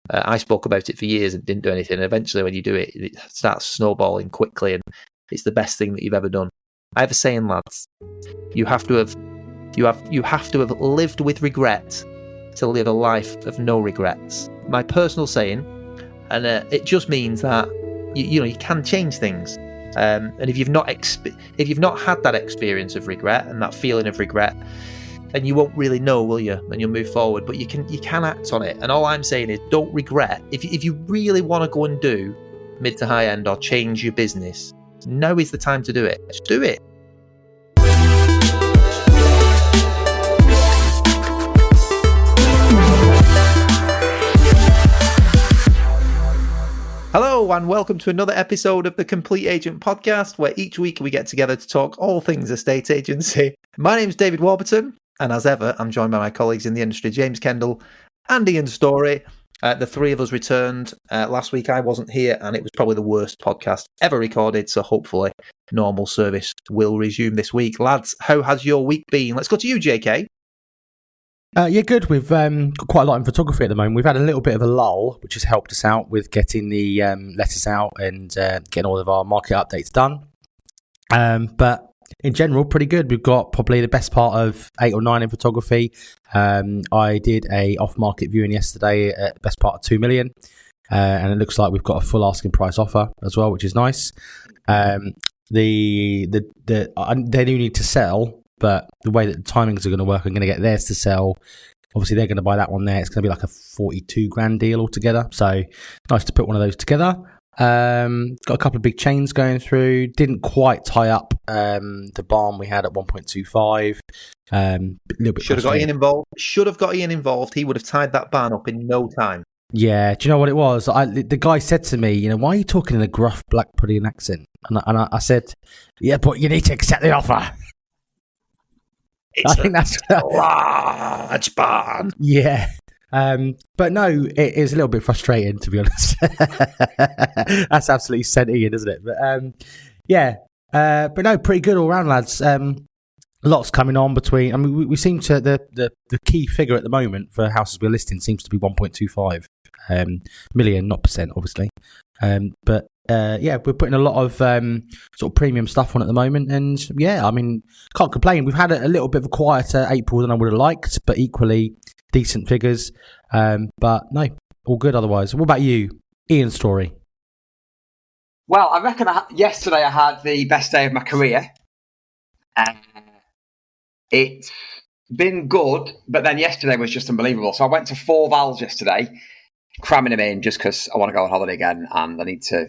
I spoke about it for years and didn't do anything. And eventually, when you do it, it starts snowballing quickly, and it's the best thing that you've ever done. I have a saying, lads: you have to have lived with regret to live a life of no regrets. My personal saying, and it just means that you can change things. And if you've not had that experience of regret and that feeling of regret, then you won't really know, will you? And you'll move forward. But you can act on it. And all I'm saying is, don't regret. If you really want to go and do mid to high end or change your business, now is the time to do it. Just do it. Hello and welcome to another episode of the Complete Agent Podcast, where each week we get together to talk all things estate agency. My name's David Warburton, and as ever, I'm joined by my colleagues in the industry, James Kendall and Ian Storey. The three of us returned. Last week I wasn't here, and it was probably the worst podcast ever recorded, so hopefully normal service will resume this week. Lads, how has your week been? Let's go to you, JK. Yeah, good. We've got quite a lot in photography at the moment. We've had a little bit of a lull, which has helped us out with getting the letters out and getting all of our market updates done. But in general, pretty good. We've got probably the best part of 8 or 9 in photography. I did a off-market viewing yesterday at the best part of 2 million. And it looks like we've got a full asking price offer as well, which is nice. They do need to sell. But the way that the timings are going to work, I'm going to get theirs to sell. Obviously, they're going to buy that one there. It's going to be like a 42 grand deal altogether. So nice to put one of those together. Got a couple of big chains going through. Didn't quite tie up the barn we had at 1.25. A little bit. Should have got Ian involved. He would have tied that barn up in no time. Yeah. Do you know what it was? The guy said to me, why are you talking in a gruff black pudding accent? And I said, yeah, but you need to accept the offer. I think that's a large barn. Yeah. But no, it is a little bit frustrating, to be honest. That's absolutely sent Ian, isn't it? But yeah. But no, pretty good all round, lads. Lots coming on between. I mean, we seem to the key figure at the moment for houses we're listing seems to be 1.25 million, not percent, obviously. But yeah, we're putting a lot of sort of premium stuff on at the moment, and yeah, I mean, can't complain. We've had a little bit of a quieter April than I would have liked, but equally decent figures. But no, all good otherwise. What about you, Ian Storey? Well, I reckon yesterday I had the best day of my career. It's been good, but then yesterday was just unbelievable. So I went to 4 vals yesterday, cramming them in just because I want to go on holiday again and I need to,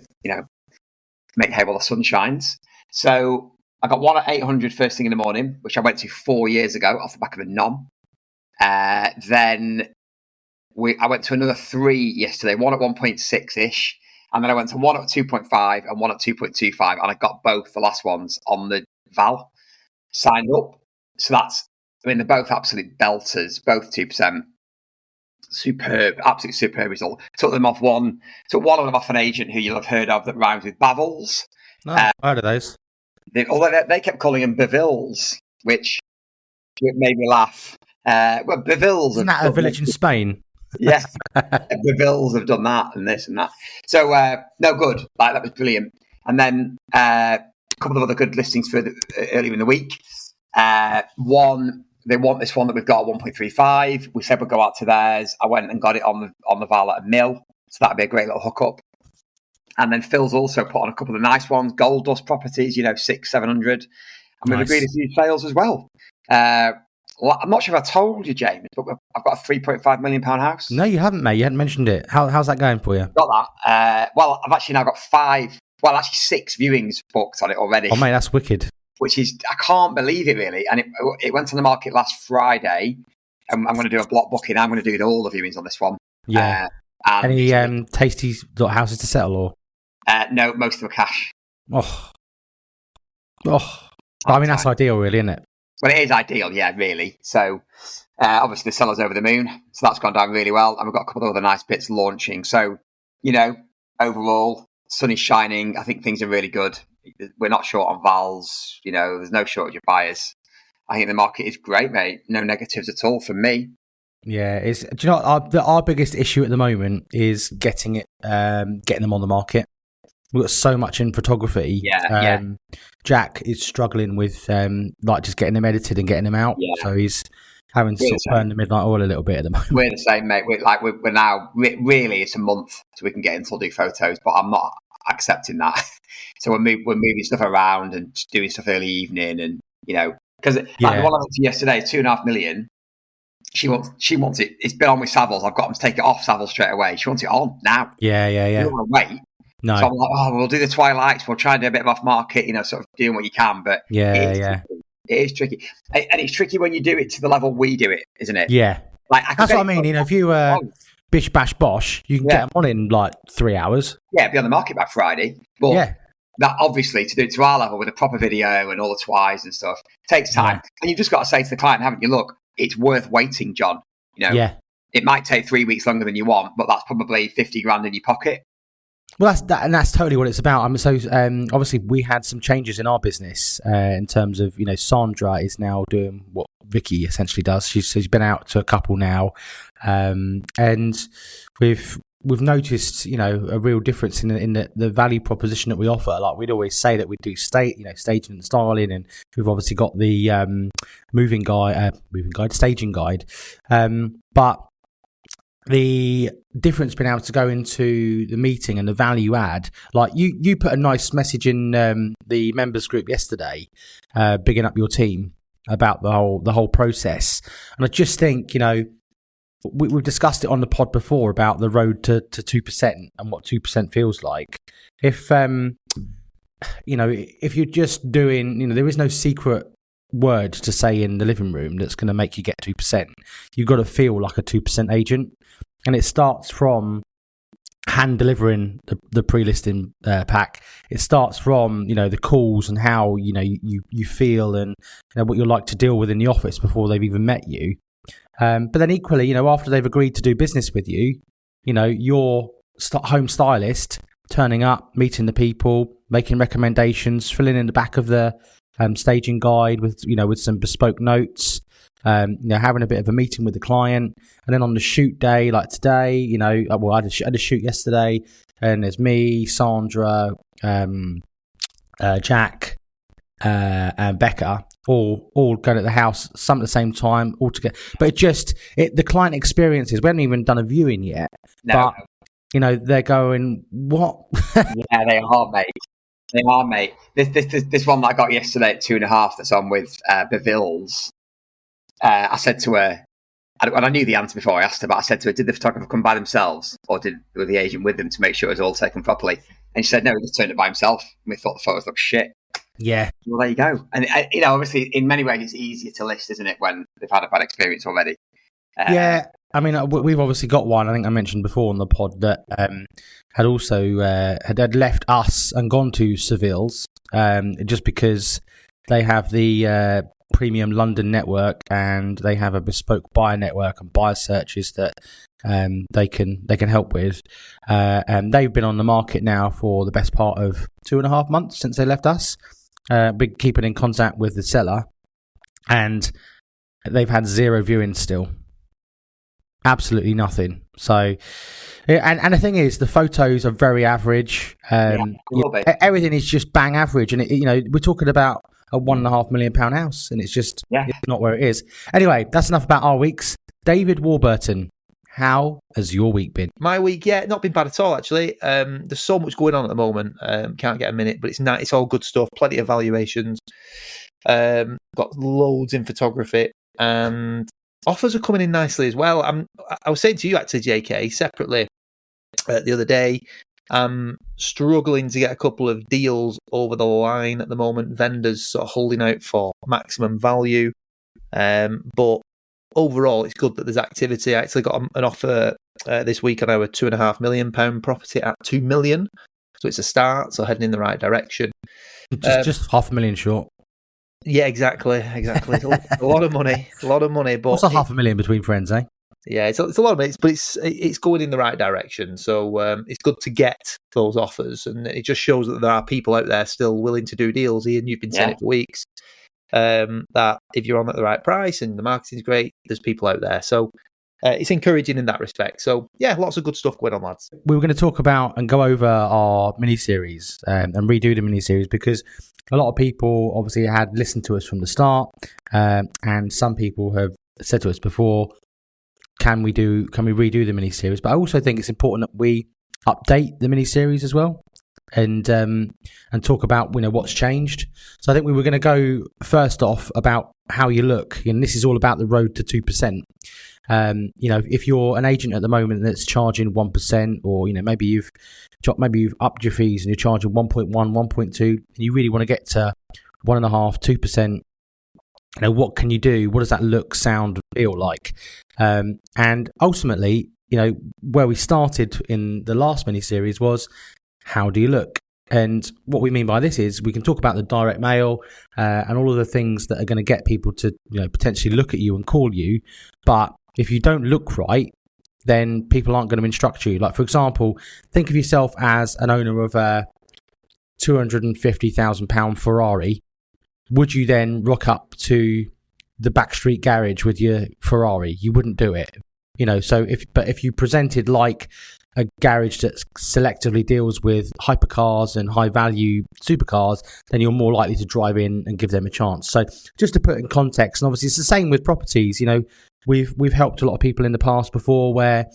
make hay while the sun shines. So I got one at 800 first thing in the morning, which I went to 4 years ago off the back of a nom. Then I went to another 3 yesterday, one at 1.6-ish, and then I went to one at 2.5 and one at 2.25, and I got both the last ones on the val signed up. So they're both absolute belters, both 2%. Superb, absolutely superb result. Took one of them off an agent who you'll have heard of that rhymes with Bavels. No, I heard of those. Although they kept calling them Bavils, which made me laugh. Well, Bavils. Isn't that a village in Spain? Yeah, Bavils have done that and this and that. So no good. That was brilliant. And then a couple of other good listings for earlier in the week. They want this one that we've got at 1.35. We said we'd go out to theirs. I went and got it on the val at a mill. So that'd be a great little hookup. And then Phil's also put on a couple of nice ones, gold dust properties, 600-700. And we've agreed a few sales as well. I'm not sure if I told you, James, but I've got a £3.5 million house. No, you haven't, mate. You hadn't mentioned it. How's that going for you? Got that. Well, I've actually now got 6 viewings booked on it already. Oh, mate, that's wicked. Which is, I can't believe it really. And it went on the market last Friday. And I'm going to do a block booking. I'm going to do all the viewings on this one. Yeah. Any tasty houses to settle or? No, most of them are cash. Oh. I mean, that's ideal really, isn't it? Well, it is ideal, yeah, really. So obviously the seller's over the moon. So that's gone down really well. And we've got a couple of other nice bits launching. So, overall, sun is shining. I think things are really good. We're not short on vals. There's no shortage of buyers. I think the market is great, mate. No negatives at all from me. Yeah, do you know what, our biggest issue at the moment is getting them on the market. We've got so much in photography. Yeah. Jack is struggling with like just getting them edited and getting them out. Yeah. So he's having to sort of burn the midnight oil a little bit at the moment. We're the same, mate. We're now really it's a month so we can get in to do photos, but I'm not accepting that. So we're moving stuff around and doing stuff early evening, and because the one I went to yesterday, 2.5 million. She wants it. It's been on with Savills. I've got them to take it off Savills straight away. She wants it on now. Yeah. You don't want to wait. No. So I'm like, we'll do the twilights. We'll try and do a bit of off market, sort of doing what you can. But it is tricky. And it's tricky when you do it to the level we do it, isn't it? Yeah. That's what I mean. If you bish bash bosh, you can get them on in like 3 hours. Yeah, be on the market by Friday. But that obviously to do it to our level with a proper video and all the twies and stuff takes time. Yeah. And you've just got to say to the client, haven't you? Look, it's worth waiting, John. It might take 3 weeks longer than you want, but that's probably 50 grand in your pocket. Well, that's totally what it's about. Obviously we had some changes in our business in terms of, Sandra is now doing what Vicky essentially does. She's been out to a couple now, and we've noticed, a real difference in the value proposition that we offer. Like we'd always say that we do staging and styling, and we've obviously got the staging guide, but the difference being able to go into the meeting and the value add, like you put a nice message in the members group yesterday, bigging up your team about the whole process, and I just think we've discussed it on the pod before about the road to 2% and what 2% feels like. If if you're just doing, there is no secret word to say in the living room that's going to make you get 2%. You've got to feel like a 2% agent. And it starts from hand delivering the pre-listing pack. It starts from, the calls and how, you feel and what you're like to deal with in the office before they've even met you. But then equally, after they've agreed to do business with you, your home stylist turning up, meeting the people, making recommendations, filling in the back of the staging guide with some bespoke notes, having a bit of a meeting with the client, and then on the shoot day, like today, I had a shoot yesterday, and there's me, Sandra, Jack, and Becca, all going at the house, some at the same time, all together. But the client experiences. We haven't even done a viewing yet, but they're going, what? Yeah, they are, mate. They are, mate. This one that I got yesterday at 2.5 that's on with Bevilles. I said to her, and I knew the answer before I asked her, but I said to her, did the photographer come by themselves or was the agent with them to make sure it was all taken properly? And she said, no, he just turned it by himself. And we thought the photos looked shit. Yeah. Well, there you go. And, obviously, in many ways, it's easier to list, isn't it, when they've had a bad experience already? Yeah. I mean, we've obviously got one, I think I mentioned before on the pod, that had also had left us and gone to Seville's just because they have the premium London network and they have a bespoke buyer network and buyer searches that they can help with. And they've been on the market now for the best part of 2.5 months since they left us. Been keeping in contact with the seller, and they've had 0 viewings still. Absolutely nothing. So, and the thing is, the photos are very average. Everything is just bang average, and we're talking about a £1.5 million house, and it's just it's not where it is. Anyway, that's enough about our weeks. David Warburton, how has your week been? My week, not been bad at all, actually. There's so much going on at the moment. Can't get a minute, but it's nice. It's all good stuff. Plenty of valuations. Got loads in photography, and offers are coming in nicely as well. I was saying to you, actually, JK, separately the other day, I'm struggling to get a couple of deals over the line at the moment. Vendors sort of holding out for maximum value. But overall, it's good that there's activity. I actually got an offer this week on our £2.5 million property at 2 million. So it's a start, so heading in the right direction. Just $500,000 short. Yeah, exactly. It's a lot of money. But what's $500,000 between friends, eh? Yeah, it's a lot of money, but it's going in the right direction. So it's good to get those offers, and it just shows that there are people out there still willing to do deals. Ian, you've been saying it for weeks. That if you're on at the right price and the marketing's great, there's people out there. So it's encouraging in that respect. So yeah, lots of good stuff going on, lads. We were going to talk about and go over our mini-series and redo the mini-series, because a lot of people obviously had listened to us from the start, and some people have said to us before, can we redo the mini-series? But I also think it's important that we update the mini-series as well, and talk about what's changed. So I think we were going to go first off about how you look, and this is all about the road to 2%. If you're an agent at the moment that's charging 1%, or maybe you've upped your fees and you're charging 1.1, 1.2, and you really want to get to 1.5%, 2%. What can you do? What does that look, sound, feel like? And ultimately, where we started in the last mini series was, how do you look? And what we mean by this is we can talk about the direct mail and all of the things that are going to get people to potentially look at you and call you. But if you don't look right, then people aren't going to instruct you. Like, for example, think of yourself as an owner of a £250,000 Ferrari. Would you then rock up to the backstreet garage with your Ferrari? You wouldn't do it. So if you presented like a garage that selectively deals with hypercars and high value supercars, then you're more likely to drive in and give them a chance. So just to put in context, and obviously it's the same with properties. We've helped a lot of people in the past before where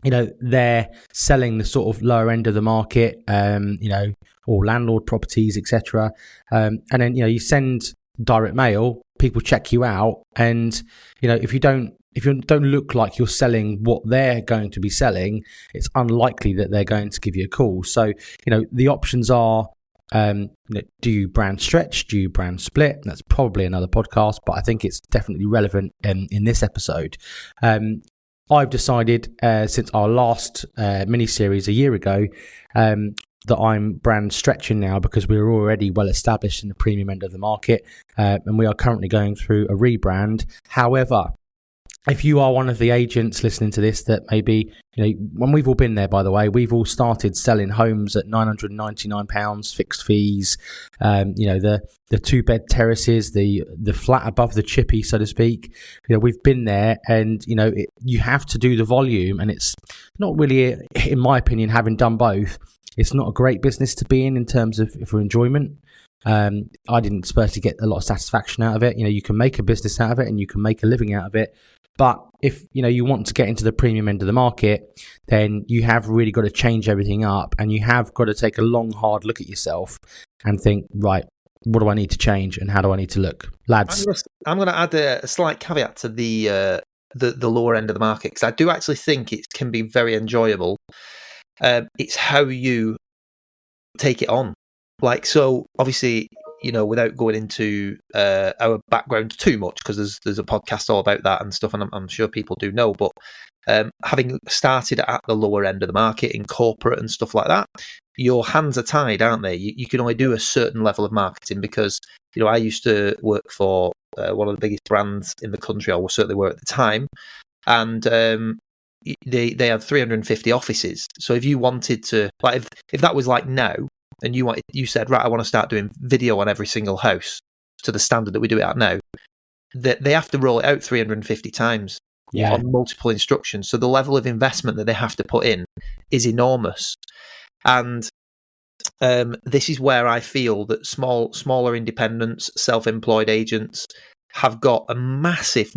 they're selling the sort of lower end of the market, or landlord properties, etc. And then you send direct mail, people check you out, and if you don't look like you're selling what they're going to be selling, it's unlikely that they're going to give you a call. So the options are, do you brand stretch? Do you brand split? That's probably another podcast, but I think it's definitely relevant in this episode. I've decided since our last mini-series a year ago that I'm brand stretching now, because we're already well established in the premium end of the market, and we are currently going through a rebrand. However, if you are one of the agents listening to this that maybe, when we've all been there, by the way, we've all started selling homes at £999 fixed fees, the 2-bed terraces, the flat above the chippy, so to speak. We've been there, and, you have to do the volume, and it's not really, in my opinion, having done both, it's not a great business to be in terms of for enjoyment. I didn't personally get a lot of satisfaction out of it. You can make a business out of it and you can make a living out of it. But if you want to get into the premium end of the market, then you have really got to change everything up, and you have got to take a long, hard look at yourself and think, right, what do I need to change and how do I need to look, lads? I'm going to add a slight caveat to the lower end of the market, because I do actually think it can be very enjoyable. It's how you take it on. Like, so obviously, without going into our background too much, because there's a podcast all about that and stuff, and I'm sure people do know, but having started at the lower end of the market in corporate and stuff like that, your hands are tied, aren't they? You can only do a certain level of marketing, because, I used to work for one of the biggest brands in the country, or certainly were at the time, and they had 350 offices. So if you wanted to, like, if that was like now, and you said, right, I want to start doing video on every single house to the standard that we do it at now, they have to roll it out 350 times on multiple instructions. So the level of investment that they have to put in is enormous. And this is where I feel that smaller independents, self-employed agents have got a massive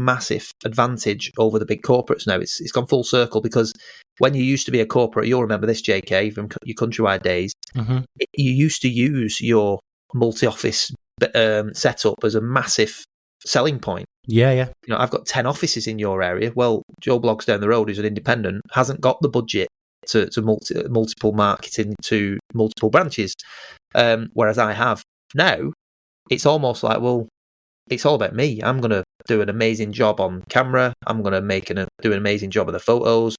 advantage over the big corporates now. It's gone full circle, because when you used to be a corporate, you'll remember this, JK, from your Countrywide days, you used to use your multi-office setup as a massive selling point. Yeah. I've got 10 offices in your area. Well, Joe Bloggs down the road, who's an independent, hasn't got the budget to multiple marketing to multiple branches, whereas I have. Now, it's almost like, well, it's all about me. I'm going to do an amazing job on camera. I'm going to do an amazing job of the photos.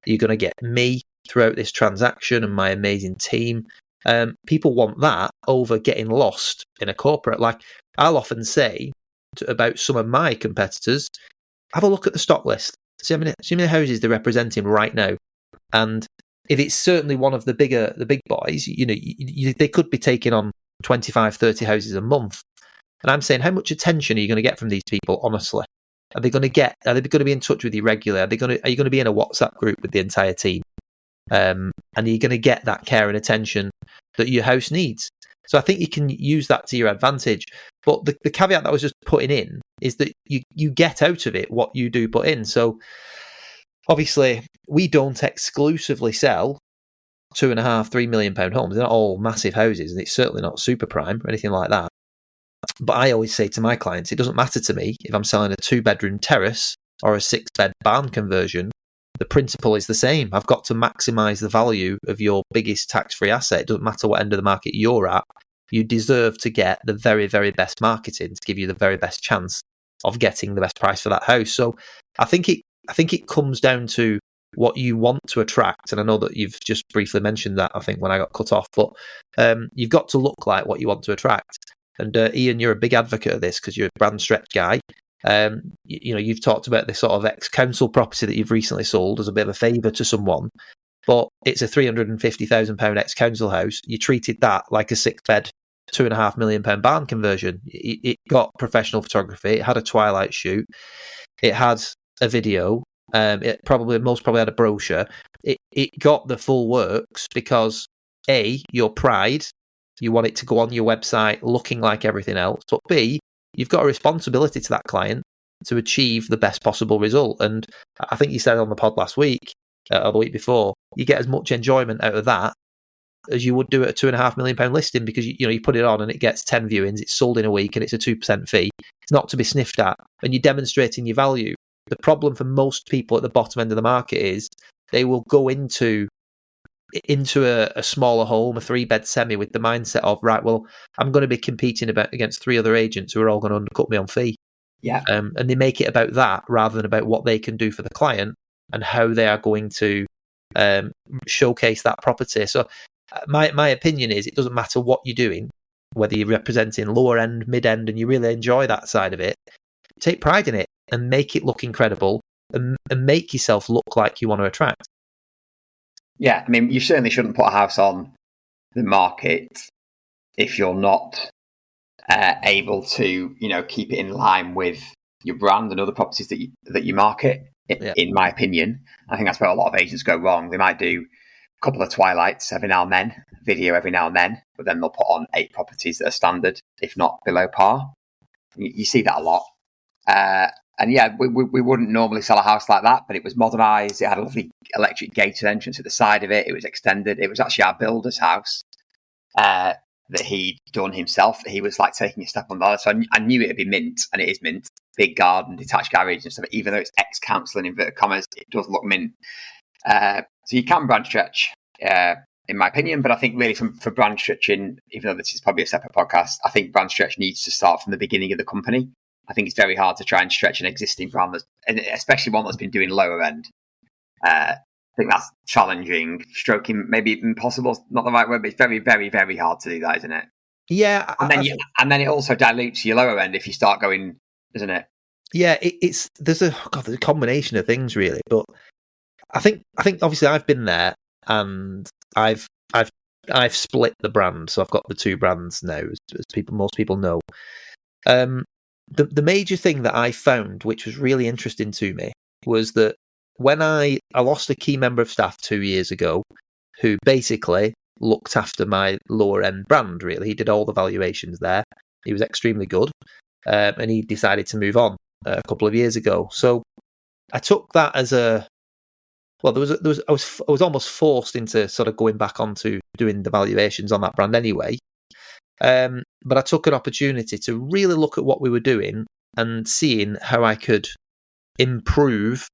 You're going to get me throughout this transaction and my amazing team. People want that over getting lost in a corporate. Like, I'll often say about some of my competitors, have a look at the stock list. See how many houses they're representing right now. And if it's certainly one of the big boys, they could be taking on 25, 30 houses a month. And I'm saying, how much attention are you going to get from these people, honestly? Are they going to be in touch with you regularly? Are you going to be in a WhatsApp group with the entire team? And are you going to get that care and attention that your house needs? So I think you can use that to your advantage. But the caveat that I was just putting in is that you get out of it what you do put in. So obviously, we don't exclusively sell £2.5-3 million homes. They're not all massive houses, and it's certainly not super prime or anything like that. But I always say to my clients, it doesn't matter to me if I'm selling a 2-bedroom terrace or a 6-bed barn conversion. The principle is the same. I've got to maximise the value of your biggest tax-free asset. It doesn't matter what end of the market you're at. You deserve to get the very, very best marketing to give you the very best chance of getting the best price for that house. So I think it comes down to what you want to attract. And I know that you've just briefly mentioned that, I think, when I got cut off. But you've got to look like what you want to attract. And Ian, you're a big advocate of this because you're a brand stretch guy. You've talked about this sort of ex-council property that you've recently sold as a bit of a favour to someone, but it's a £350,000 ex-council house. You treated that like a 6-bed, £2.5 million barn conversion. It got professional photography. It had a twilight shoot. It had a video. It most probably had a brochure. It got the full works because your pride. You want it to go on your website looking like everything else, but B, you've got a responsibility to that client to achieve the best possible result. And I think you said on the pod last week or the week before, you get as much enjoyment out of that as you would do at a £2.5 million listing, because you put it on and it gets 10 viewings, it's sold in a week, and it's a 2% fee. It's not to be sniffed at, and you're demonstrating your value. The problem for most people at the bottom end of the market is they will go into a smaller home, a 3-bed semi, with the mindset of, right, well, I'm going to be competing against 3 other agents who are all going to undercut me on fee. Yeah. And they make it about that rather than about what they can do for the client and how they are going to showcase that property. So my opinion is it doesn't matter what you're doing, whether you're representing lower end, mid end, and you really enjoy that side of it. Take pride in it and make it look incredible and make yourself look like you want to attract. Yeah, I mean, you certainly shouldn't put a house on the market if you're not able to, keep it in line with your brand and other properties that you market. In my opinion, I think that's where a lot of agents go wrong. They might do a couple of twilights every now and then, video every now and then, but then they'll put on 8 properties that are standard, if not below par. You see that a lot. And yeah, we wouldn't normally sell a house like that, but it was modernised. It had a lovely electric gated entrance at the side of it. It was extended. It was actually our builder's house that he'd done himself. He was like taking a step on the ladder. So I knew it'd be mint, and it is mint. Big garden, detached garage and stuff. Even though it's ex-council in inverted commas, it does look mint. So you can brand stretch, in my opinion, but I think really for brand stretching, even though this is probably a separate podcast, I think brand stretch needs to start from the beginning of the company. I think it's very hard to try and stretch an existing brand, and especially one that's been doing lower end. I think that's challenging, stroking, maybe impossible, not the right word, but it's very, very, very hard to do that, isn't it? Yeah. And then it also dilutes your lower end if you start going, isn't it? Yeah, there's a combination of things really, but I think obviously I've been there and I've split the brand, so I've got the 2 brands now, as most people know. The major thing that I found, which was really interesting to me, was that when I lost a key member of staff 2 years ago, who basically looked after my lower end brand, really. He did all the valuations there. He was extremely good. And he decided to move on a couple of years ago. So I took that as I was almost forced into sort of going back onto doing the valuations on that brand anyway. But I took an opportunity to really look at what we were doing and seeing how I could improve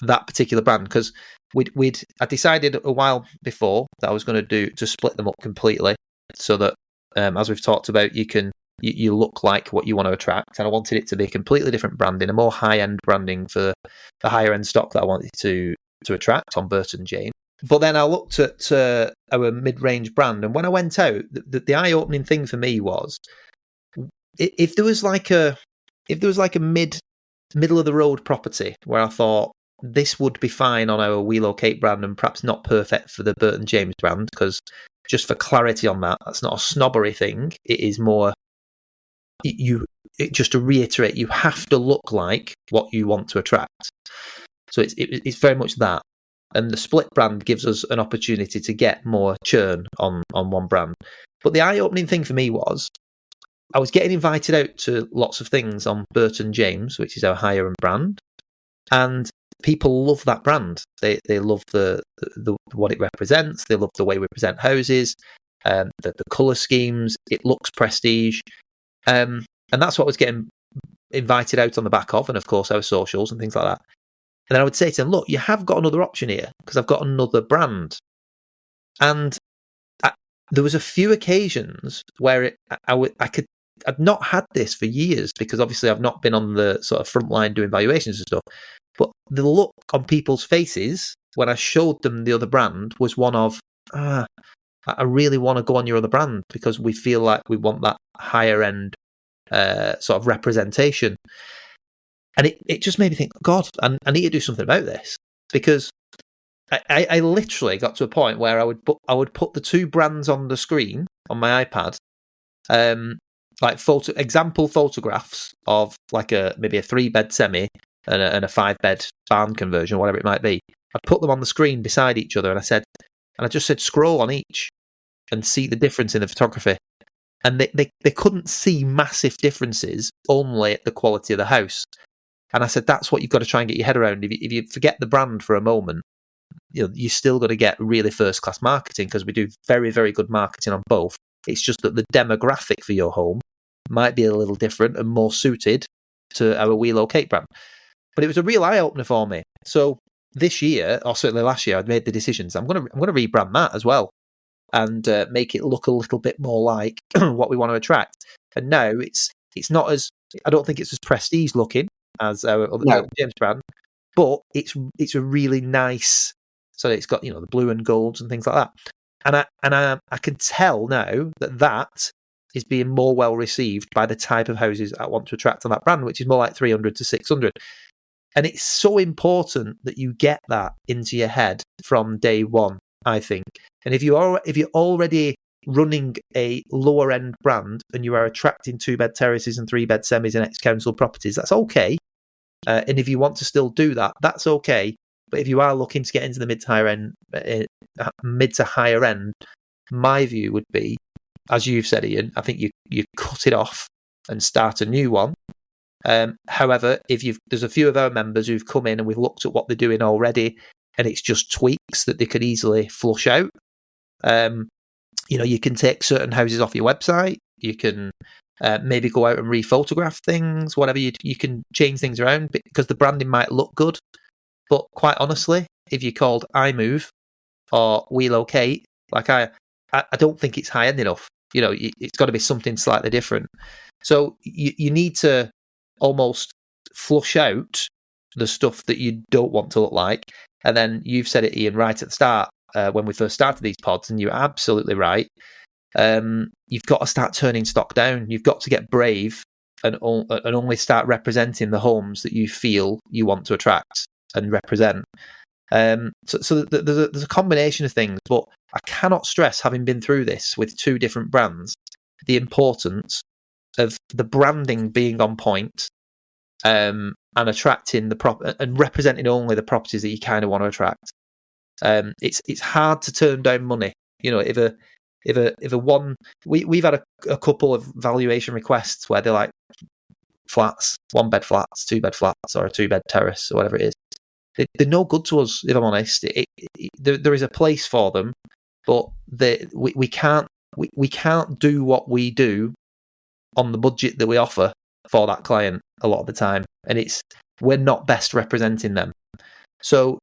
that particular brand, because I decided a while before that I was going to split them up completely, so that as we've talked about, you look like what you want to attract, and I wanted it to be a completely different branding, a more high end branding for the higher end stock that I wanted to attract on Burton James. But then I looked at our mid-range brand, and when I went out, the eye-opening thing for me was if there was like a middle of the road property where I thought this would be fine on our We Locate brand and perhaps not perfect for the Burton James brand, because just for clarity on that, that's not a snobbery thing. It is more just to reiterate, you have to look like what you want to attract. So it's very much that. And the split brand gives us an opportunity to get more churn on one brand. But the eye-opening thing for me was, I was getting invited out to lots of things on Burton James, which is our higher end brand, and people love that brand. They love the what it represents. They love the way we present houses, the colour schemes. It looks prestige, and that's what I was getting invited out on the back of, and of course our socials and things like that. And then I would say to them, look, you have got another option here, because I've got another brand. And there was a few occasions where I'd not had this for years, because obviously I've not been on the sort of front line doing valuations and stuff. But the look on people's faces when I showed them the other brand was one of, I really want to go on your other brand, because we feel like we want that higher end sort of representation. And it just made me think, God, I need to do something about this, because I literally got to a point where I would put the two brands on the screen on my iPad, like example photographs of like maybe a 3-bed semi and a 5-bed barn conversion, whatever it might be. I'd put them on the screen beside each other, and I just said scroll on each and see the difference in the photography. And they couldn't see massive differences, only the quality of the house. And I said, that's what you've got to try and get your head around. If you forget the brand for a moment, you're still got to get really first-class marketing, because we do very, very good marketing on both. It's just that the demographic for your home might be a little different and more suited to our We Locate brand. But it was a real eye-opener for me. So this year, or certainly last year, I'd made the decisions. I'm going to rebrand that as well, and make it look a little bit more like what we want to attract. And now it's not as, I don't think it's as prestige looking as our other James brand, but it's a really nice. So it's got the blue and golds and things like that, and I can tell now that is being more well received by the type of houses I want to attract on that brand, which is more like 300 to 600. And it's so important that you get that into your head from day one, I think. And if you're already running a lower end brand and you are attracting 2-bed terraces and 3-bed semis and ex-council properties, that's okay. And if you want to still do that, that's okay. But if you are looking to get into the mid to higher end, my view would be, as you've said, Ian, I think you cut it off and start a new one. However, there's a few of our members who've come in and we've looked at what they're doing already, and it's just tweaks that they could easily flush out. You can take certain houses off your website. You can maybe go out and re-photograph things, whatever. You can change things around because the branding might look good. But quite honestly, if you're called iMove or We Locate, like I don't think it's high end enough. It's got to be something slightly different. So you need to almost flush out the stuff that you don't want to look like. And then you've said it, Ian, right at the start when we first started these pods, and you're absolutely right. You've got to start turning stock down. You've got to get brave and only start representing the homes that you feel you want to attract and represent. So there's a combination of things, but I cannot stress, having been through this with 2 different brands, the importance of the branding being on point, and attracting and representing only the properties that you kind of want to attract. It's hard to turn down money. If a one, we've had a couple of valuation requests where they're like flats, 1-bed flats, 2-bed flats, or a 2-bed terrace, or whatever it is. They're no good to us, if I'm honest. There is a place for them, but we can't do what we do on the budget that we offer for that client a lot of the time, and we're not best representing them. So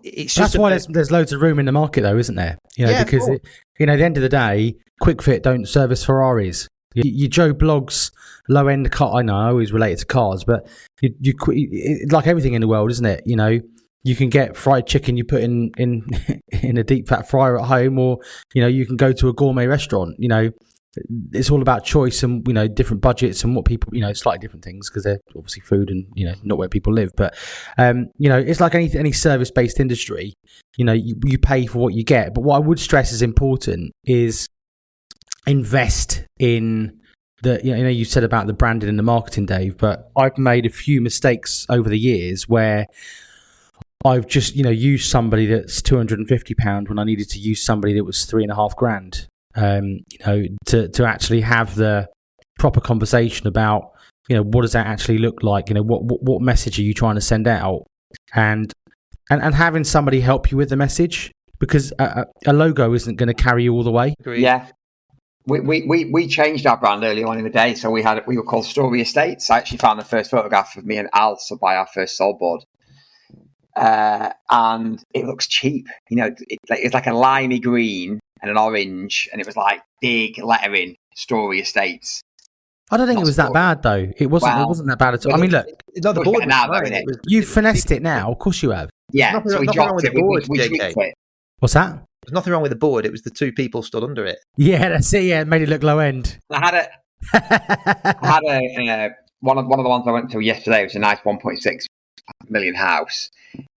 it's just that's why there's loads of room in the market, though, isn't there? Because at the end of the day, Quick Fit don't service Ferraris. You Joe Blogs low end car. I know I always relate it to cars, but you like everything in the world, isn't it? You can get fried chicken you put in a deep fat fryer at home, or you can go to a gourmet restaurant. It's all about choice and different budgets and what people slightly different things, because they're obviously food and not where people live. But it's like any service based industry. You pay for what you get. But what I would stress is important is invest in you said about the branding and the marketing, Dave, but I've made a few mistakes over the years where I've just, used somebody that's £250 when I needed to use somebody that was $3,500. To actually have the proper conversation about, what does that actually look like? What message are you trying to send out? And having somebody help you with the message, because a logo isn't going to carry you all the way. Yeah. We changed our brand early on in the day, so we were called Storey Estates. I actually found the first photograph of me and Al to buy our first soul board, and it looks cheap. It's like a limey green and an orange, and it was like big lettering, Storey Estates. I don't think it was that bad though. It wasn't. It wasn't that bad at all. I mean, look, the board now, you've finessed it now. Of course you have. Yeah, so we dropped it. We tweaked it. What's that? There's nothing wrong with the board. It was the two people stood under it. Yeah, that's it. Yeah, it made it look low end. I had one of the ones I went to yesterday. It was a nice 1.6 million house.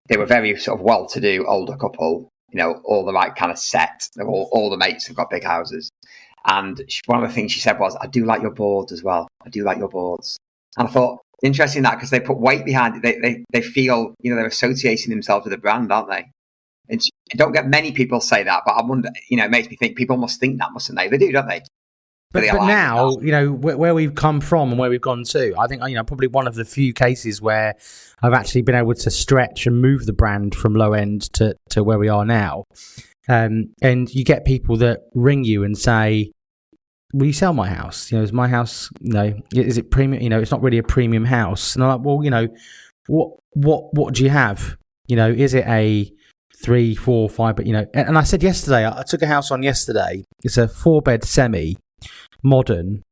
They were very sort of well-to-do older couple. All the right kind of set. All the mates have got big houses. And one of the things she said was, "I do like your boards as well. I do like your boards." And I thought, interesting that, because they put weight behind it. They feel they're associating themselves with the brand, aren't they? And I don't get many people say that, but I wonder, it makes me think people must think that, mustn't they? They do, don't they? But now, where we've come from and where we've gone to, I think, probably one of the few cases where I've actually been able to stretch and move the brand from low end to where we are now. And you get people that ring you and say, "Will you sell my house? Is my house, is it premium? It's not really a premium house." And I'm like, "Well, what do you have? Is it a 3, 4, 5, but and I said yesterday, I took a house on yesterday. It's a 4-bed semi, modern.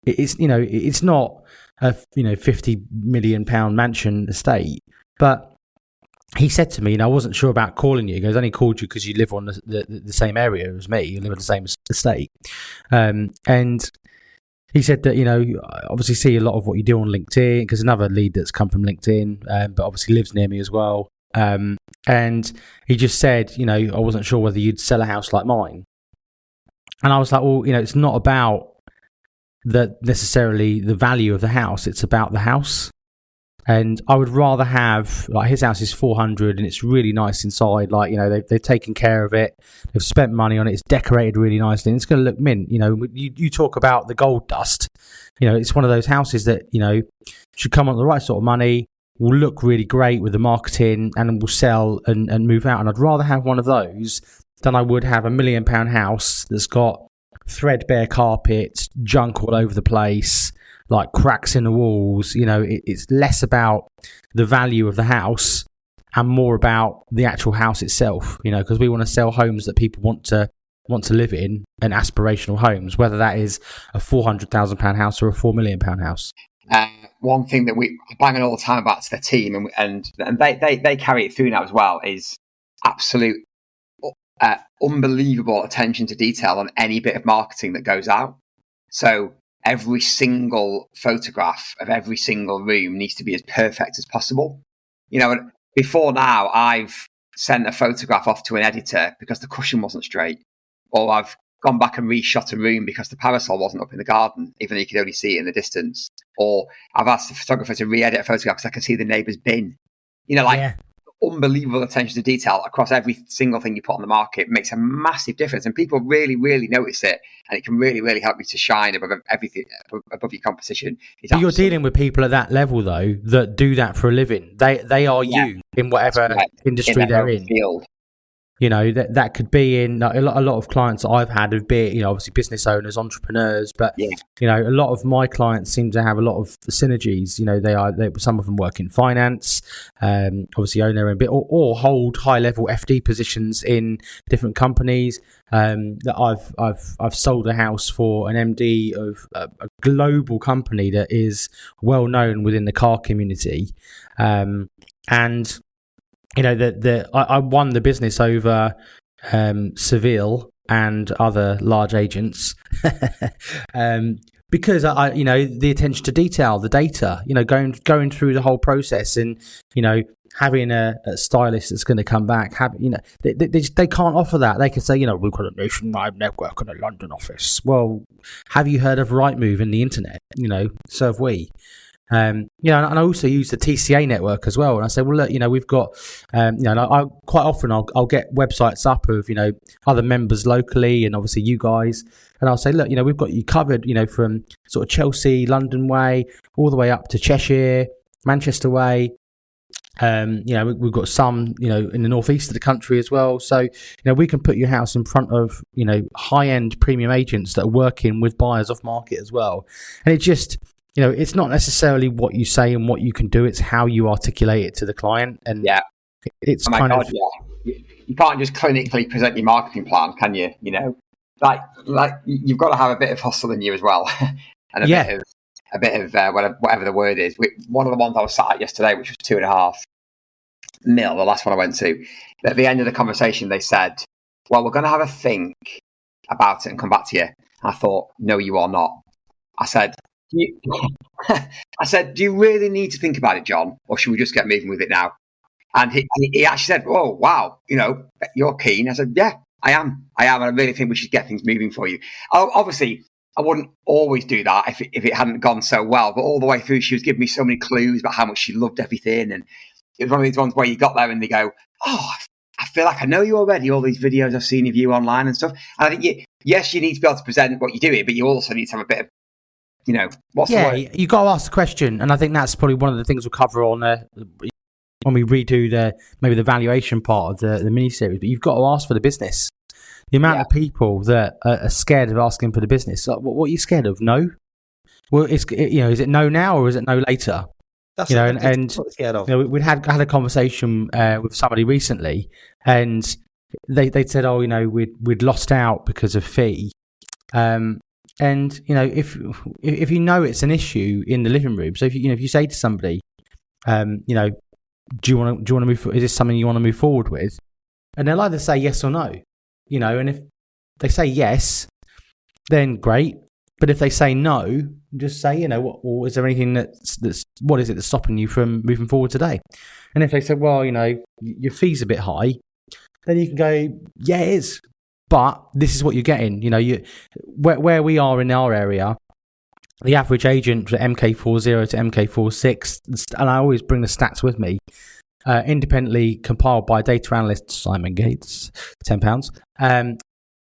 It's not a £50 million mansion estate, but he said to me, and I wasn't sure about calling you. He goes, "I only called you because you live on the same area as me. You live in the same estate." And he said that, obviously see a lot of what you do on LinkedIn, because another lead that's come from LinkedIn, but obviously lives near me as well. And he just said, I wasn't sure whether you'd sell a house like mine. And I was like, well, it's not about necessarily the value of the house. It's about the house. And I would rather have, like, his house is 400 and it's really nice inside. Like, they've taken care of it. They've spent money on it. It's decorated really nicely. And it's going to look mint. You talk about the gold dust. It's one of those houses that, should come on the right sort of money, will look really great with the marketing, and will sell and move out. And I'd rather have one of those than I would have £1 million house that's got threadbare carpets, junk all over the place, like cracks in the walls. It's less about the value of the house and more about the actual house itself, because we want to sell homes that people want to live in, and aspirational homes, whether that is a £400,000 house or a £4 million house. One thing that we bang on all the time about to the team, and they carry it through now as well, is absolute unbelievable attention to detail on any bit of marketing that goes out. So every single photograph of every single room needs to be as perfect as possible. Before now, I've sent a photograph off to an editor because the cushion wasn't straight, or I've gone back and reshot a room because the parasol wasn't up in the garden, even though you could only see it in the distance. Or I've asked the photographer to re-edit a photograph because I can see the neighbour's bin. Unbelievable attention to detail across every single thing you put on the market makes a massive difference, and people really, really notice it, and it can really, really help you to shine above everything, above your competition. But you're dealing with people at that level, though, that do that for a living. They are you in whatever industry they're in. Field. That could be in a lot of clients that I've had have been, obviously business owners, entrepreneurs, but a lot of my clients seem to have a lot of synergies. Some of them work in finance, obviously own their own bit, or hold high level FD positions in different companies. That I've sold a house for an MD of a global company that is well known within the car community, and I won the business over Seville and other large agents because the attention to detail, the data, going through the whole process, and having a stylist that's going to come back, they can't offer that. They can say, we've got a nationwide network and a London office. Well, have you heard of Rightmove and the internet? So have we. And I also use the TCA network as well. And I say, well, look, we've got, and I quite often I'll get websites up of, other members locally and obviously you guys. And I'll say, look, we've got you covered, from sort of Chelsea, London way, all the way up to Cheshire, Manchester way. We've got some, in the northeast of the country as well. So, we can put your house in front of, high-end premium agents that are working with buyers off market as well. And it just, it's not necessarily what you say and what you can do. It's how you articulate it to the client. And it's you can't just clinically present your marketing plan, can you? Like you've got to have a bit of hustle in you as well. And a bit of whatever the word is. One of the ones I was sat at yesterday, which was 2.5 mil, the last one I went to, at the end of the conversation, they said, well, we're going to have a think about it and come back to you. And I thought, no, you are not. I said, do you really need to think about it, John? Or should we just get moving with it now? And he actually said, oh, wow, you're keen. I said, yeah, I am. And I really think we should get things moving for you. Obviously, I wouldn't always do that if it hadn't gone so well. But all the way through, she was giving me so many clues about how much she loved everything. And it was one of these ones where you got there and they go, oh, I feel like I know you already, all these videos I've seen of you online and stuff. And I think, yes, you need to be able to present what you're doing, but you also need to have a bit of, what's the word? You got to ask the question. And I think that's probably one of the things we'll cover on when we redo maybe the valuation part of the mini-series. But you've got to ask for the business. The amount of people that are scared of asking for the business. Like, what are you scared of? No? Well, is it no now or is it no later? That's scared of. We'd had a conversation with somebody recently, and they said, "Oh, we'd lost out because of fee." And if it's an issue in the living room, so if you say to somebody, do you want to move? Is this something you want to move forward with? And they'll either say yes or no. And if they say yes, then great. But if they say no, just say, or is there anything what is it that's stopping you from moving forward today? And if they say, well, your fee's a bit high, then you can go, yeah, it is. But this is what you're getting. Where we are in our area, the average agent for MK40 to MK46, and I always bring the stats with me, independently compiled by data analyst Simon Gates, £10.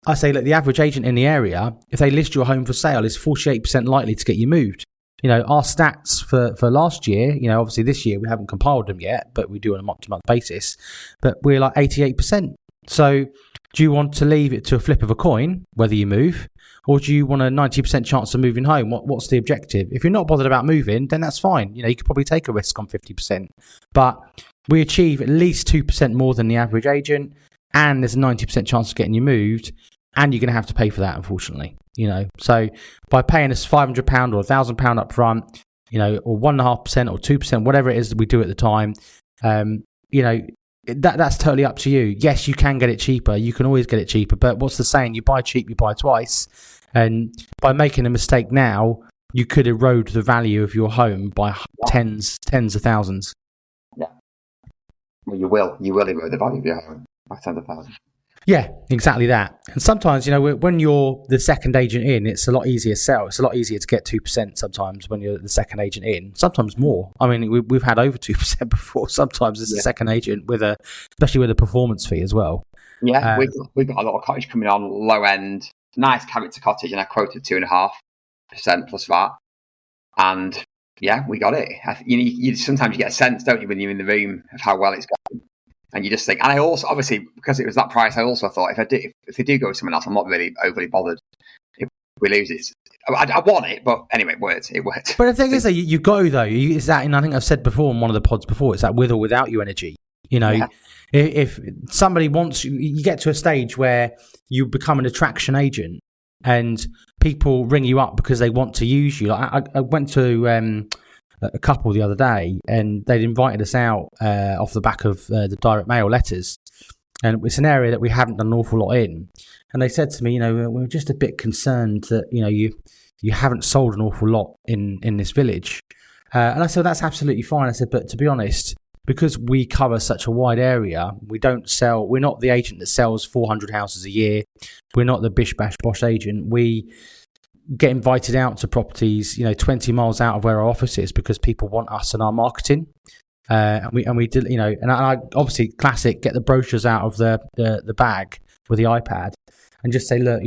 I say, look, the average agent in the area, if they list your home for sale, is 48% likely to get you moved. Our stats for last year, obviously this year we haven't compiled them yet, but we do on a month-to-month basis, but we're like 88%. So do you want to leave it to a flip of a coin, whether you move, or do you want a 90% chance of moving home? What's the objective? If you're not bothered about moving, then that's fine. You could probably take a risk on 50%, but we achieve at least 2% more than the average agent, and there's a 90% chance of getting you moved, and you're going to have to pay for that, unfortunately. So by paying us £500 or £1,000 up front, or 1.5% or 2%, whatever it is that we do at the time, that's totally up to you. Yes, you can get it cheaper. You can always get it cheaper. But what's the saying? You buy cheap, you buy twice. And by making a mistake now, you could erode the value of your home by tens of thousands. Yeah. Well, you will erode the value of your home by tens of thousands. Yeah, exactly that. And sometimes, when you're the second agent in, it's a lot easier to sell. It's a lot easier to get 2% sometimes when you're the second agent in. Sometimes more. I mean, we've had over 2% before. Sometimes it's the second agent especially with a performance fee as well. Yeah, we've got a lot of cottage coming on, low end, nice character cottage, and I quoted 2.5% plus VAT. And yeah, we got it. You sometimes you get a sense, don't you, when you're in the room of how well it's going. And you just think, and I also, obviously, because it was that price, I also thought if they do go with someone else, I'm not really overly bothered if we lose it. I want it, but anyway, it worked. But the thing is that you go, though, is that, and I think I've said before in one of the pods before, it's that with or without you energy. If somebody wants you get to a stage where you become an attraction agent and people ring you up because they want to use you. Like I went to a couple the other day, and they'd invited us out off the back of the direct mail letters, and it's an area that we haven't done an awful lot in. And they said to me, we're just a bit concerned that you haven't sold an awful lot in this village. And I said, that's absolutely fine. I said, but to be honest, because we cover such a wide area, we're not the agent that sells 400 houses a year. We're not the bish bash bosh agent. We get invited out to properties, 20 miles out of where our office is, because people want us and our marketing. And we did, and I obviously classic, get the brochures out of the bag with the iPad and just say, look,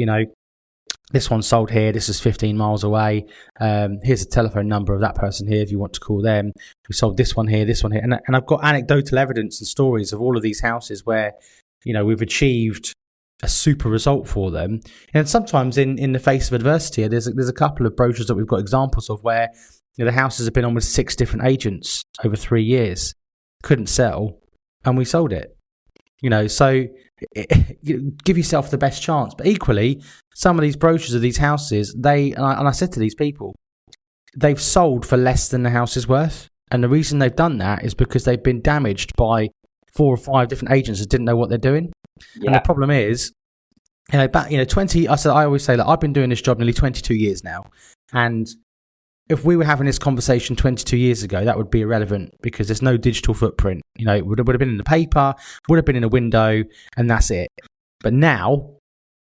this one's sold here. This is 15 miles away. Here's a telephone number of that person here if you want to call them. We sold this one here. And I've got anecdotal evidence and stories of all of these houses where, we've achieved a super result for them. And sometimes in the face of adversity, there's a couple of brochures that we've got examples of where the houses have been on with 6 different agents over 3 years, couldn't sell, and we sold it. So give yourself the best chance. But equally, some of these brochures of these houses, and I said to these people, they've sold for less than the house is worth. And the reason they've done that is because they've been damaged by 4 or 5 different agents that didn't know what they're doing. Yeah. And the problem is, back 20. I always say that I've been doing this job nearly 22 years now, and if we were having this conversation 22 years ago, that would be irrelevant because there's no digital footprint. It would have been in the paper, would have been in a window, and that's it. But now,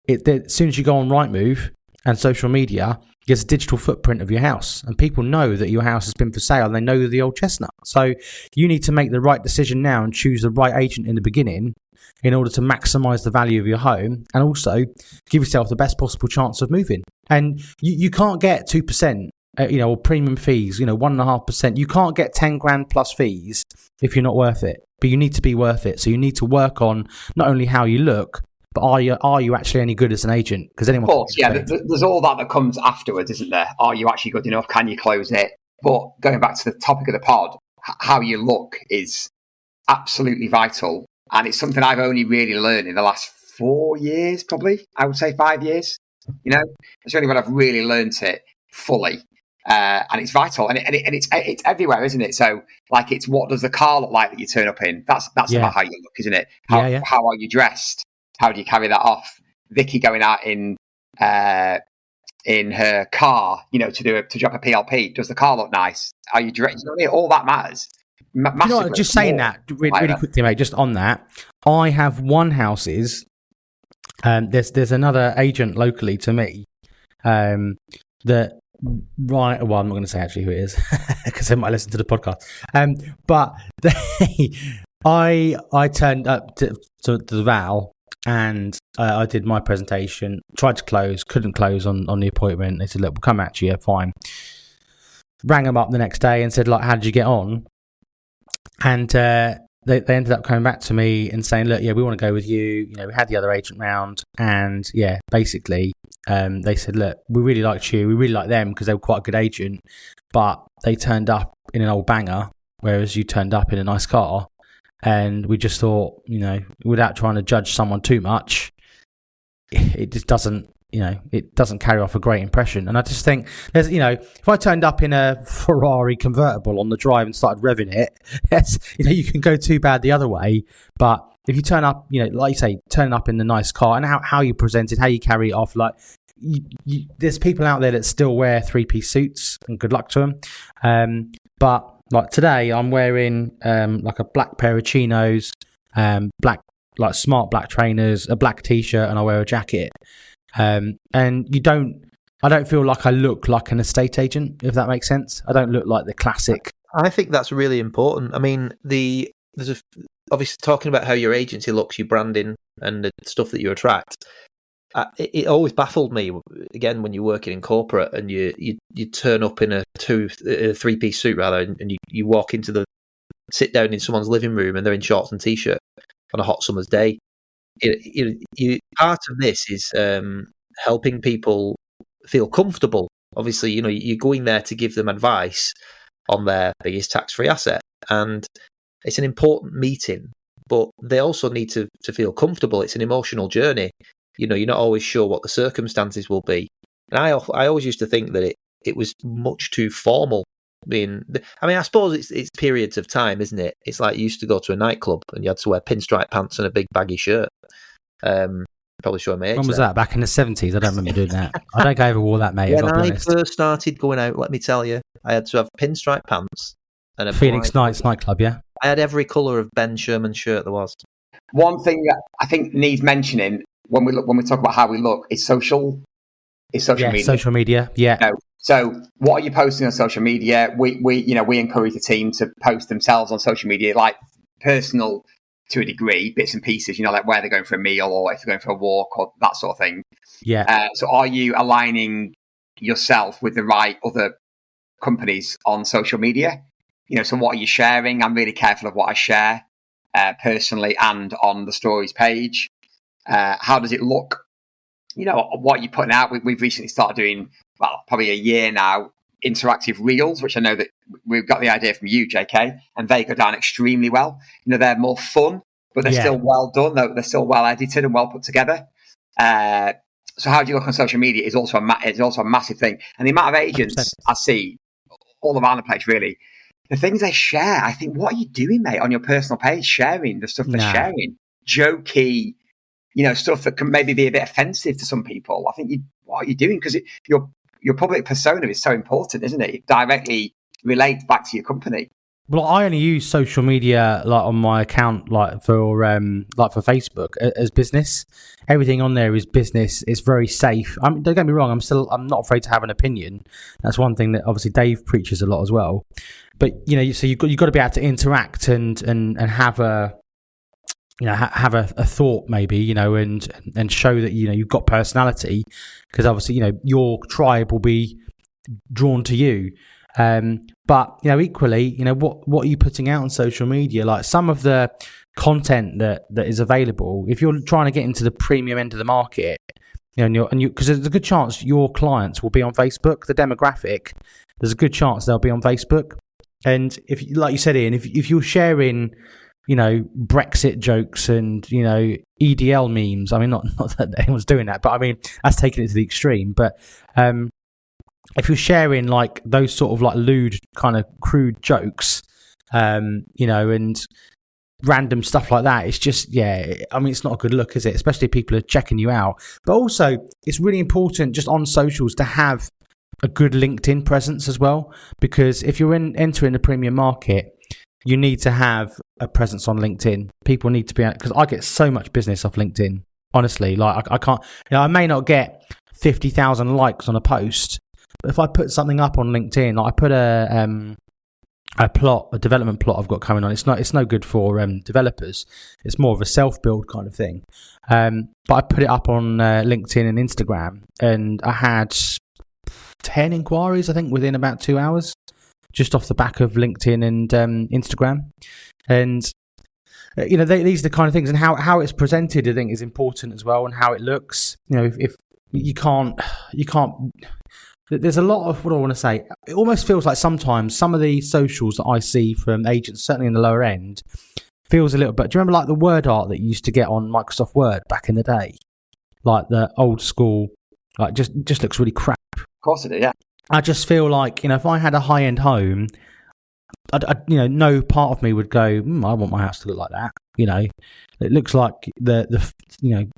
as soon as you go on Rightmove and social media, there's a digital footprint of your house, and people know that your house has been for sale, and they know the old chestnut. So you need to make the right decision now and choose the right agent in the beginning in order to maximise the value of your home and also give yourself the best possible chance of moving. And you can't get 2%. Or premium fees, 1.5%. You can't get 10 grand plus fees if you're not worth it, but you need to be worth it. So you need to work on not only how you look, but are you actually any good as an agent? Because anyone, of course, there's all that comes afterwards, isn't there? Are you actually good enough? Can you close it? But going back to the topic of the pod, how you look is absolutely vital, and it's something I've only really learned in the last 4 years, probably. I would say 5 years. It's only when I've really learned it fully. And it's vital, and it's everywhere, isn't it? So, it's what does the car look like that you turn up in? That's about how you look, isn't it? How are you dressed? How do you carry that off? Vicky going out in her car, to drop a PLP. Does the car look nice? Are you dressed? All that matters. Just saying that really quickly, mate. Just on that, I have one houses. There's another agent locally to me that. Right, well, I'm not going to say actually who it is because they might listen to the podcast. But I turned up to the Val and I did my presentation. Tried to close, couldn't close on the appointment. They said, "Look, we'll come at you." Fine. Rang them up the next day and said, "How did you get on?" And they ended up coming back to me and saying, "Look, we want to go with you. We had the other agent round, and basically." They said, look, we really liked you. We really liked them because they were quite a good agent, but they turned up in an old banger, whereas you turned up in a nice car. And we just thought, without trying to judge someone too much, it just doesn't, it doesn't carry off a great impression. And I just think there's, if I turned up in a Ferrari convertible on the drive and started revving it, yes, you can go too bad the other way, but if you turn up, like you say, turn up in the nice car and how you present it, how you carry it off, there's people out there that still wear 3-piece suits, and good luck to them. But today, I'm wearing a black pair of chinos, black smart black trainers, a black t-shirt, and I wear a jacket. And I don't feel like I look like an estate agent, if that makes sense. I don't look like the classic. I think that's really important. I mean, obviously talking about how your agency looks, your branding, and the stuff that you attract. It always baffled me, again, when you're working in corporate and you turn up in a 3-piece suit rather, and you walk sit down in someone's living room and they're in shorts and t-shirt on a hot summer's day. Part of this is helping people feel comfortable. Obviously, you're going there to give them advice on their biggest tax-free asset, and it's an important meeting, but they also need to feel comfortable. It's an emotional journey. You're not always sure what the circumstances will be. And I always used to think that it was much too formal. I suppose it's periods of time, isn't it? It's like you used to go to a nightclub and you had to wear pinstripe pants and a big baggy shirt. Probably showing my age. When was that? Back in the 70s? I don't remember doing that. I don't think I ever wore that, mate. When I first started going out, let me tell you, I had to have pinstripe pants and a Phoenix Nights nightclub, yeah. I had every colour of Ben Sherman's shirt there was. One thing that I think needs mentioning when we talk about how we look is social media. Social media, yeah. So what are you posting on social media? We encourage the team to post themselves on social media, like personal to a degree, bits and pieces, like where they're going for a meal or if they're going for a walk or that sort of thing. Yeah. So are you aligning yourself with the right other companies on social media? So what are you sharing? I'm really careful of what I share personally and on the stories page. How does it look? What you're putting out. We've recently started doing, probably a year now, interactive reels, which I know that we've got the idea from you, JK, and they go down extremely well. They're more fun, but they're still well done. They're still well edited and well put together. So how do you look on social media is also a massive thing. And the amount of agents 100%. I see all around the place, really, the things they share, I think, what are you doing, mate, on your personal page, sharing the stuff they're sharing? Jokey, stuff that can maybe be a bit offensive to some people. I think what are you doing? Because your public persona is so important, isn't it? It directly relates back to your company. Well, I only use social media on my account, for Facebook as business. Everything on there is business. It's very safe. Don't get me wrong. I'm not afraid to have an opinion. That's one thing that obviously Dave preaches a lot as well. But so you've got to be able to interact and have a have a thought maybe, and show that you've got personality, because obviously your tribe will be drawn to you. But equally, what are you putting out on social media? Like some of the content that is available, if you're trying to get into the premium end of the market, because there's a good chance your clients will be on Facebook. The demographic, there's a good chance they'll be on Facebook. And if, like you said, Ian, if you're sharing, Brexit jokes and EDL memes, I mean, not that anyone's doing that, but I mean that's taking it to the extreme. But if you're sharing those sort of lewd kind of crude jokes, and random stuff like that, it's just, it's not a good look, is it? Especially if people are checking you out. But also, it's really important just on socials to have a good LinkedIn presence as well, because if you're entering the premium market, you need to have a presence on LinkedIn. People need to be, because I get so much business off LinkedIn. Honestly, I can't, I may not get 50,000 likes on a post, but if I put something up on LinkedIn, I put a development plot I've got coming on. It's no good for developers. It's more of a self-build kind of thing. But I put it up on LinkedIn and Instagram, and I had 10 inquiries, I think, within about 2 hours, just off the back of LinkedIn and Instagram. And these are the kind of things, and how it's presented, I think, is important as well, and how it looks. If you can't. There's a lot of, what I want to say, it almost feels like sometimes some of the socials that I see from agents, certainly in the lower end, feels a little bit. Do you remember the word art that you used to get on Microsoft Word back in the day? Like the old school, just looks really crap. Of course it did, yeah. I just feel like, if I had a high-end home, no part of me would go, I want my house to look like that. It looks like the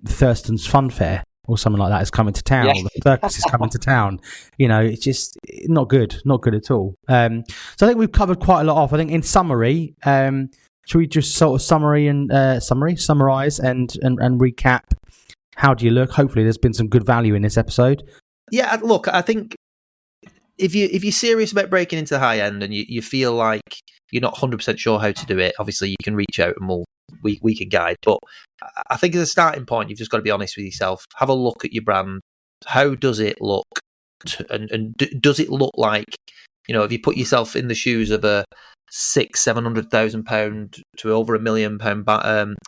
Thurston's Fun Fair or something like that is coming to town. Yeah. The circus is coming to town. It's just not good at all. So I think we've covered quite a lot off. I think in summary, should we just sort of summarize and recap? How do you look? Hopefully there's been some good value in this episode. Yeah, look, I think if you're serious about breaking into the high end and you feel like you're not 100% sure how to do it, obviously you can reach out and we can guide. But I think as a starting point, you've just got to be honest with yourself. Have a look at your brand. How does it look? And does it look like, if you put yourself in the shoes of a £700,000 to over £1 million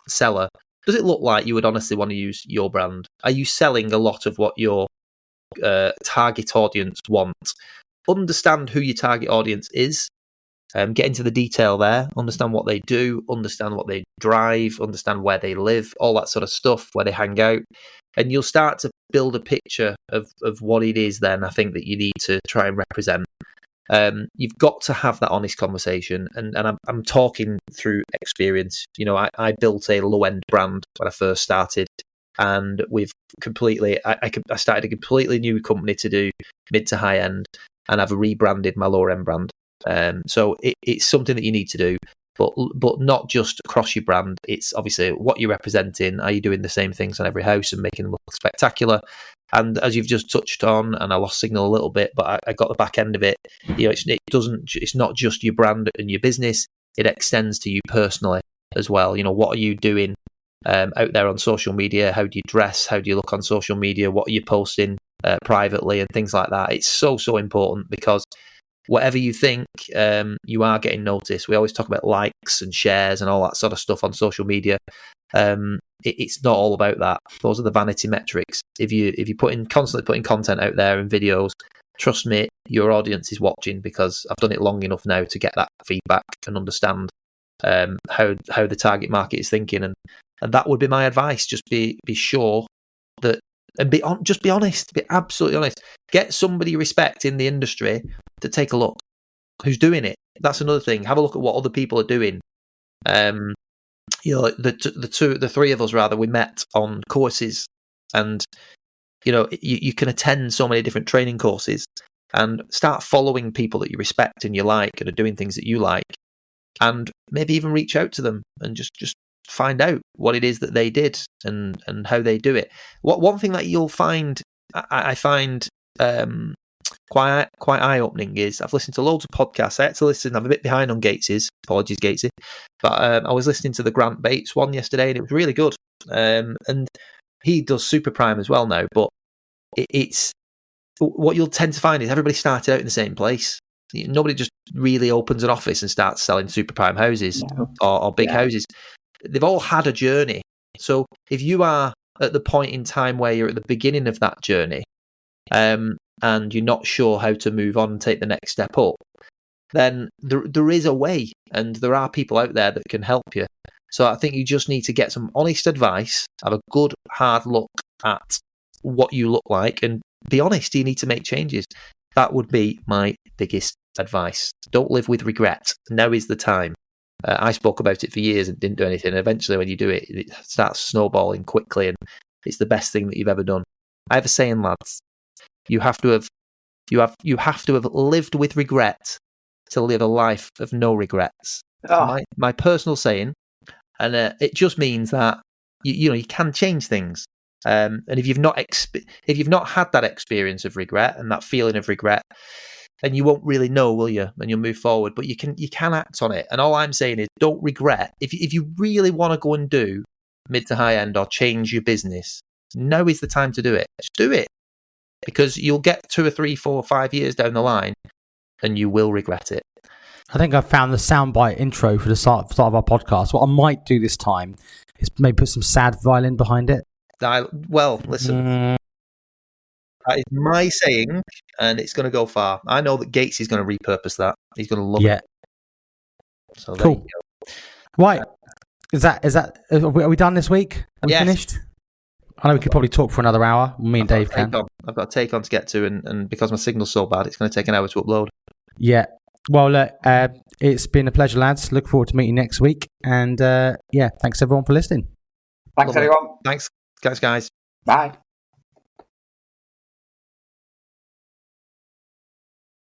seller, does it look like you would honestly want to use your brand? Are you selling a lot of what your target audience want? Understand who your target audience is. Get into the detail there, understand what they do, understand what they drive, understand where they live, all that sort of stuff, where they hang out. And you'll start to build a picture of what it is then, I think, that you need to try and represent. You've got to have that honest conversation. And I'm talking through experience. I built a low-end brand when I first started. And we've I started a completely new company to do mid to high end. And I've rebranded my lower end brand. So it's something that you need to do, but not just across your brand. It's obviously what you're representing. Are you doing the same things on every house and making them look spectacular? And as you've just touched on, and I lost signal a little bit, but I got the back end of it. It's not just your brand and your business. It extends to you personally as well. What are you doing out there on social media? How do you dress? How do you look on social media? What are you posting privately and things like that? It's so important, because whatever you think, you are getting noticed. We always talk about likes and shares and all that sort of stuff on social media. It's not all about that. Those are the vanity metrics. If you're constantly putting content out there and videos, trust me, your audience is watching, because I've done it long enough now to get that feedback and understand how the target market is thinking, and that would be my advice. Just be sure that, and just be honest, be absolutely honest. Get somebody you respect in the industry to take a look who's doing it. That's another thing. Have a look at what other people are doing. The three of us, rather, we met on courses, and you can attend so many different training courses and start following people that you respect and you like and are doing things that you like, and maybe even reach out to them and just find out what it is that they did and how they do it. One thing that you'll find, I find quite eye-opening, is I've listened to loads of podcasts. I had to listen, I'm a bit behind on Gates's, apologies Gatesy, but I was listening to the Grant Bates one yesterday, and it was really good. And he does Super Prime as well now, but it's what you'll tend to find is everybody started out in the same place. Nobody just really opens an office and starts selling Super Prime houses or big houses. They've all had a journey. So if you are at the point in time where you're at the beginning of that journey, and you're not sure how to move on and take the next step up, then there is a way, and there are people out there that can help you. So I think you just need to get some honest advice, have a good hard look at what you look like, and be honest. You need to make changes. That would be my biggest advice. Don't live with regret. Now is the time. I spoke about it for years and didn't do anything. And eventually, when you do it, it starts snowballing quickly, and it's the best thing that you've ever done. I have a saying, lads. You have to have lived with regret to live a life of no regrets. My personal saying, and it just means that you can change things. And if you've not had that experience of regret and that feeling of regret, then you won't really know, will you? And you'll move forward. But you can act on it. And all I'm saying is, don't regret. If you really want to go and do mid to high end or change your business, now is the time to do it. Just do it. Because you'll get 2 or 3, 4, 5 years down the line, and you will regret it. I think I've found the soundbite intro for the start of our podcast. What I might do this time is maybe put some sad violin behind it. Listen. That is my saying, and it's going to go far. I know that Gates is going to repurpose that. He's going to love it. So cool. There you go. Right. Are we done this week? Are we finished? I know we could probably talk for another hour. Me and Dave can. I've got a take on to get to, and because my signal's so bad, it's going to take an hour to upload. Yeah. Well, it's been a pleasure, lads. Look forward to meeting you next week. And thanks everyone for listening. Thanks, everyone. Thanks, guys. Bye.